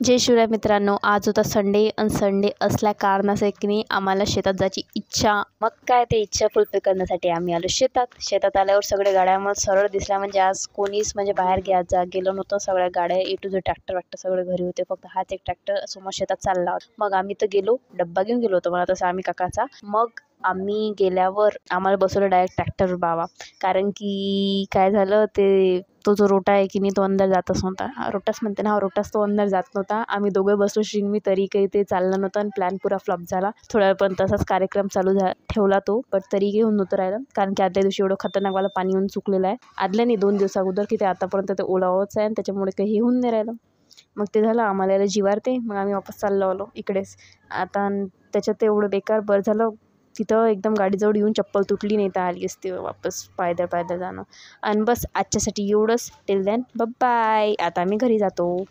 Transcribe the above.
जय शिवराय मित्रांनो, आज होता संडे आणि संडे असल्या कारणासे की नाही आम्हाला शेतात जायची इच्छा. मग काय ते इच्छा फुलफिल करण्यासाठी आम्ही आलो शेतात आल्यावर सगळे गाड्या मग सरळ दिसल्या. म्हणजे आज कोणीच म्हणजे बाहेर गेलो नव्हतं. सगळ्या गाड्या ए टू झेड ट्रॅक्टर सगळे घरी होते. फक्त हाच एक ट्रॅक्टर समोर शेतात चालला होता. मग आम्ही तर गेलो, डब्बा घेऊन गेलो होतो मला तसं आम्ही काकाचा. मग आम्ही गेल्यावर आम्हाला बसवलं डायरेक्ट ट्रॅक्टर बाबा. कारण की काय झालं ते तो जो रोटा आहे की नाही तो अंदर जातच नव्हता. रोटाच म्हणते ना, रोटाच तो अंदर जात नव्हता. आम्ही दोघे बसलो शिंगमी, तरी काही ते चाललं नव्हतं आणि प्लॅन पुरा फ्लॉप झाला. थोड्या वेळ पण तसाच कार्यक्रम चालू ठेवला तो, पण तरी घेऊन नव्हतं राहिलं. कारण की आदल्या दिवशी एवढं खतरनाकवाला पाणी येऊन चुकलेलं आहे. आदल्या नाही 2 दिवस अगोदर की ते आतापर्यंत ते ओलावच आहे आणि त्याच्यामुळे काही होऊन नाही राहिलं. मग ते झालं, आम्हाला यायला जिवारते. मग आम्ही वापस चाललो आलो इकडेच. आता त्याच्यात एवढं बेकार बरं झालं तिथं एकदम गाडीजवळ येऊन चप्पल तुटली, नाही तर आली असती वापस पायदळ जाणं. आणि बस आजच्यासाठी एवढंच. Till then bye. आता आम्ही घरी जातो.